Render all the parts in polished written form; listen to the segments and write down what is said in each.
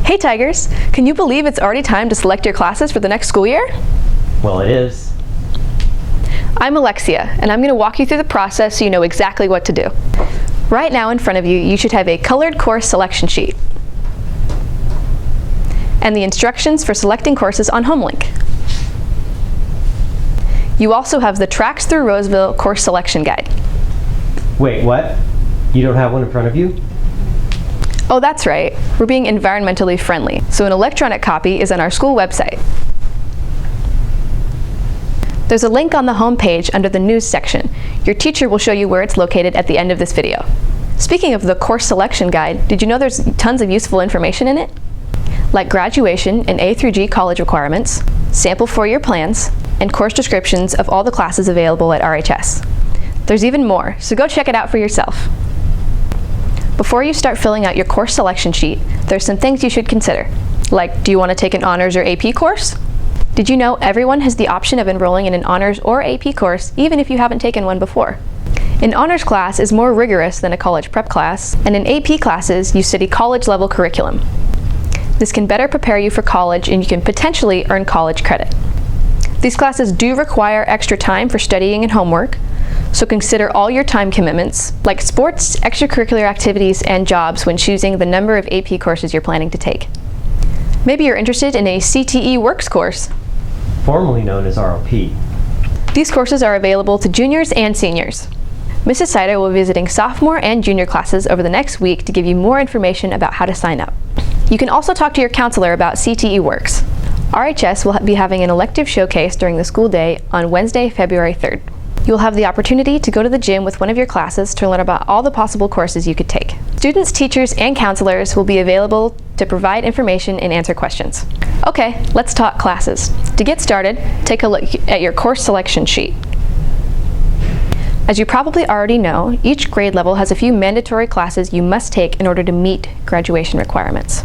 Hey Tigers! Can you believe it's already time to select your classes for the next school year? Well, it is. I'm Alexia, and I'm going to walk you through the process so you know exactly what to do. Right now in front of you, you should have a colored course selection sheet and the instructions for selecting courses on HomeLink. You also have the Tracks Through Roseville course selection guide. Wait, what? You don't have one in front of you? Oh, that's right. We're being environmentally friendly, so an electronic copy is on our school website. There's a link on the home page under the News section. Your teacher will show you where it's located at the end of this video. Speaking of the course selection guide, did you know there's tons of useful information in it? Like graduation and A through G college requirements, sample 4-year plans, and course descriptions of all the classes available at RHS. There's even more, so go check it out for yourself. Before you start filling out your course selection sheet, there's some things you should consider. Like, do you want to take an honors or AP course? Did you know everyone has the option of enrolling in an honors or AP course, even if you haven't taken one before? An honors class is more rigorous than a college prep class, and in AP classes, you study college-level curriculum. This can better prepare you for college, and you can potentially earn college credit. These classes do require extra time for studying and homework, so consider all your time commitments, like sports, extracurricular activities, and jobs when choosing the number of AP courses you're planning to take. Maybe you're interested in a CTE Works course, Formerly known as ROP. These courses are available to juniors and seniors. Mrs. Sider will be visiting sophomore and junior classes over the next week to give you more information about how to sign up. You can also talk to your counselor about CTE Works. RHS will be having an elective showcase during the school day on Wednesday, February 3rd. You will have the opportunity to go to the gym with one of your classes to learn about all the possible courses you could take. Students, teachers, and counselors will be available to provide information and answer questions. Okay, let's talk classes. To get started, take a look at your course selection sheet. As you probably already know, each grade level has a few mandatory classes you must take in order to meet graduation requirements.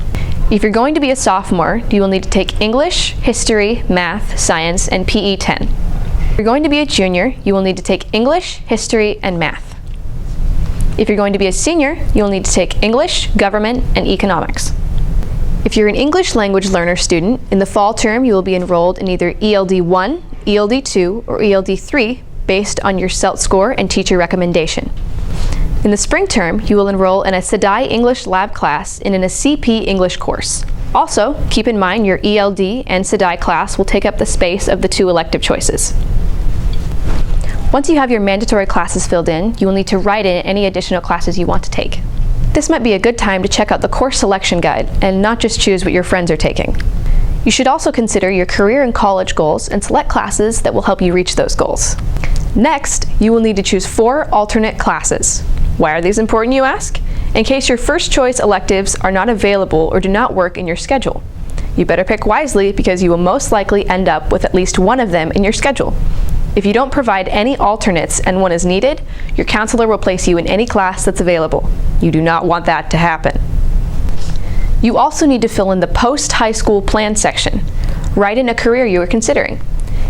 If you're going to be a sophomore, you will need to take English, History, Math, Science, and PE 10. If you're going to be a junior, you will need to take English, History, and Math. If you're going to be a senior, you will need to take English, Government, and Economics. If you're an English language learner student, in the fall term you will be enrolled in either ELD 1, ELD 2, or ELD 3 based on your CELT score and teacher recommendation. In the spring term, you will enroll in a CDI English lab class and in a CP English course. Also, keep in mind your ELD and CDI class will take up the space of the 2 elective choices. Once you have your mandatory classes filled in, you will need to write in any additional classes you want to take. This might be a good time to check out the course selection guide and not just choose what your friends are taking. You should also consider your career and college goals and select classes that will help you reach those goals. Next, you will need to choose 4 alternate classes. Why are these important, you ask? In case your first choice electives are not available or do not work in your schedule. You better pick wisely because you will most likely end up with at least one of them in your schedule. If you don't provide any alternates and one is needed, your counselor will place you in any class that's available. You do not want that to happen. You also need to fill in the post-high school plan section. Write in a career you are considering.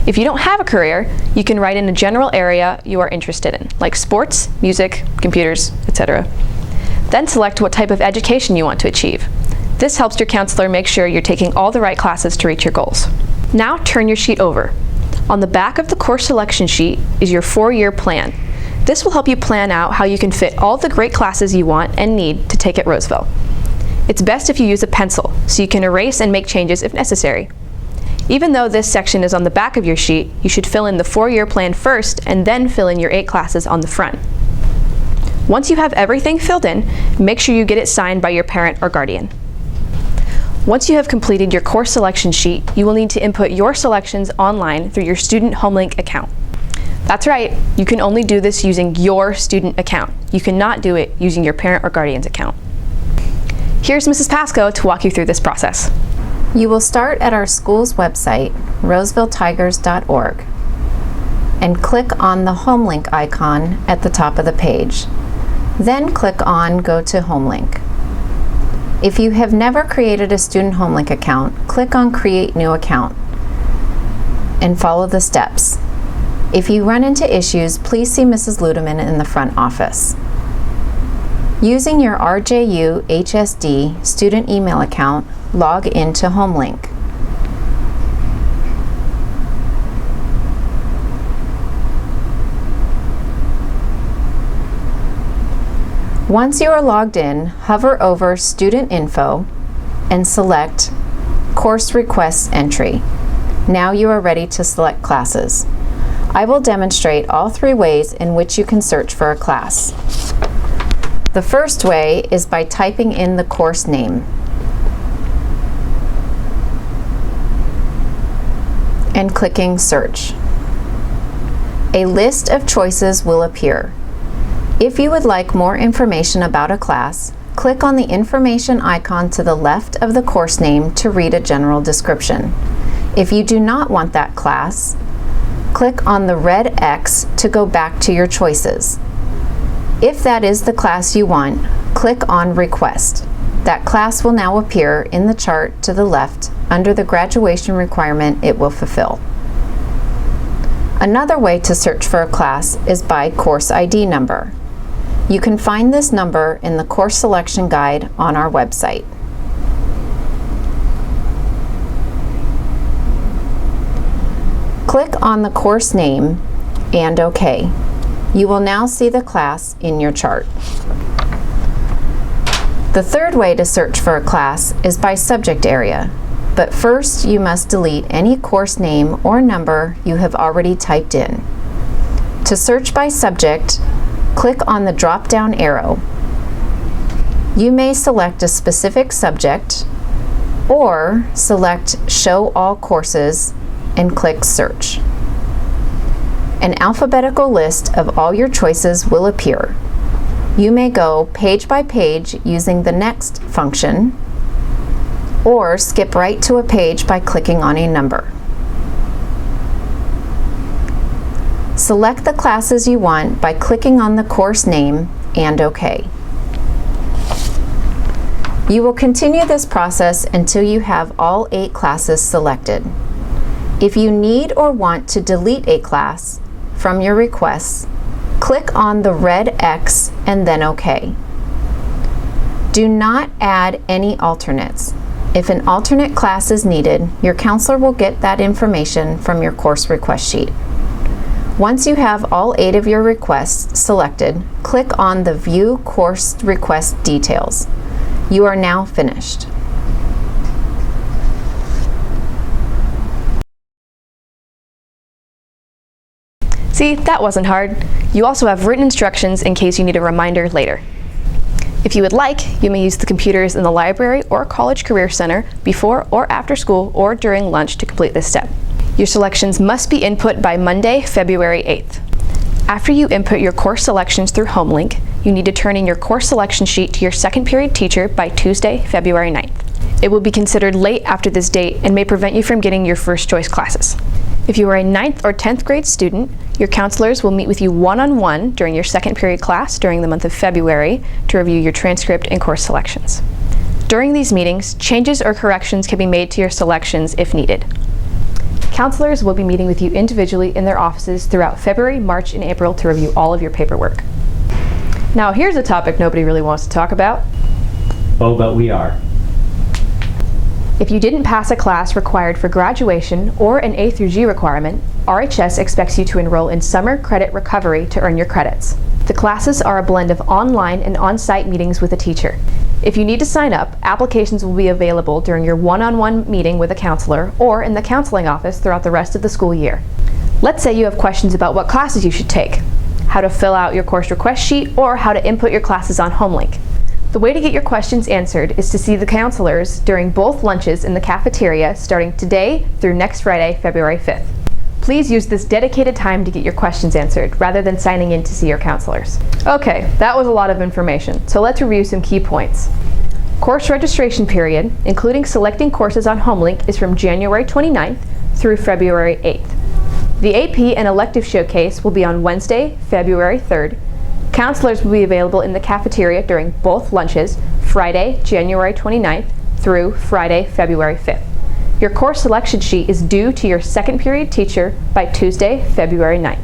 If you don't have a career, you can write in a general area you are interested in, like sports, music, computers, etc. Then select what type of education you want to achieve. This helps your counselor make sure you're taking all the right classes to reach your goals. Now turn your sheet over. On the back of the course selection sheet is your 4-year plan. This will help you plan out how you can fit all the great classes you want and need to take at Roseville. It's best if you use a pencil, so you can erase and make changes if necessary. Even though this section is on the back of your sheet, you should fill in the 4-year plan first and then fill in your 8 classes on the front. Once you have everything filled in, make sure you get it signed by your parent or guardian. Once you have completed your course selection sheet, you will need to input your selections online through your Student HomeLink account. That's right, you can only do this using your student account. You cannot do it using your parent or guardian's account. Here's Mrs. Pasco to walk you through this process. You will start at our school's website, rosevilletigers.org, and click on the HomeLink icon at the top of the page. Then click on Go to HomeLink. If you have never created a Student HomeLink account, click on Create New Account and follow the steps. If you run into issues, please see Mrs. Ludeman in the front office. Using your RJU HSD student email account, log into HomeLink. Once you are logged in, hover over Student Info and select Course Requests Entry. Now you are ready to select classes. I will demonstrate all three ways in which you can search for a class. The first way is by typing in the course name and clicking Search. A list of choices will appear. If you would like more information about a class, click on the information icon to the left of the course name to read a general description. If you do not want that class, click on the red X to go back to your choices. If that is the class you want, click on Request. That class will now appear in the chart to the left under the graduation requirement it will fulfill. Another way to search for a class is by course ID number. You can find this number in the course selection guide on our website. Click on the course name and OK. You will now see the class in your chart. The third way to search for a class is by subject area, but first you must delete any course name or number you have already typed in. To search by subject, click on the drop-down arrow. You may select a specific subject or select Show All Courses and click Search. An alphabetical list of all your choices will appear. You may go page by page using the Next function or skip right to a page by clicking on a number. Select the classes you want by clicking on the course name and OK. You will continue this process until you have all 8 classes selected. If you need or want to delete a class from your requests, click on the red X and then OK. Do not add any alternates. If an alternate class is needed, your counselor will get that information from your course request sheet. Once you have all 8 of your requests selected, click on the View Course Request Details. You are now finished. See, that wasn't hard. You also have written instructions in case you need a reminder later. If you would like, you may use the computers in the library or College Career Center before or after school or during lunch to complete this step. Your selections must be input by Monday, February 8th. After you input your course selections through HomeLink, you need to turn in your course selection sheet to your second period teacher by Tuesday, February 9th. It will be considered late after this date and may prevent you from getting your first choice classes. If you are a 9th or 10th grade student, your counselors will meet with you one-on-one during your second period class during the month of February to review your transcript and course selections. During these meetings, changes or corrections can be made to your selections if needed. Counselors will be meeting with you individually in their offices throughout February, March, and April to review all of your paperwork. Now here's a topic nobody really wants to talk about. Oh, but we are. If you didn't pass a class required for graduation or an A through G requirement, RHS expects you to enroll in Summer Credit Recovery to earn your credits. The classes are a blend of online and on-site meetings with a teacher. If you need to sign up, applications will be available during your one-on-one meeting with a counselor or in the counseling office throughout the rest of the school year. Let's say you have questions about what classes you should take, how to fill out your course request sheet, or how to input your classes on HomeLink. The way to get your questions answered is to see the counselors during both lunches in the cafeteria starting today through next Friday, February 5th. Please use this dedicated time to get your questions answered rather than signing in to see your counselors. Okay, that was a lot of information, so let's review some key points. Course registration period, including selecting courses on HomeLink, is from January 29th through February 8th. The AP and elective showcase will be on Wednesday, February 3rd. Counselors will be available in the cafeteria during both lunches, Friday, January 29th through Friday, February 5th. Your course selection sheet is due to your second period teacher by Tuesday, February 9th.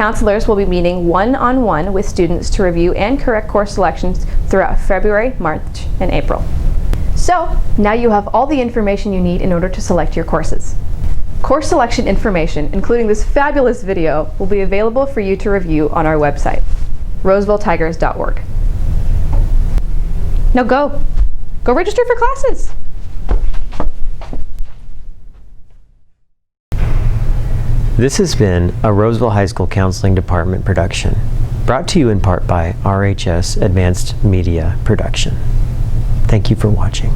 Counselors will be meeting one-on-one with students to review and correct course selections throughout February, March, and April. So, now you have all the information you need in order to select your courses. Course selection information, including this fabulous video, will be available for you to review on our website, rosevilletigers.org. Now go register for classes. This has been a Roseville High School Counseling Department production, brought to you in part by RHS Advanced Media Production. Thank you for watching.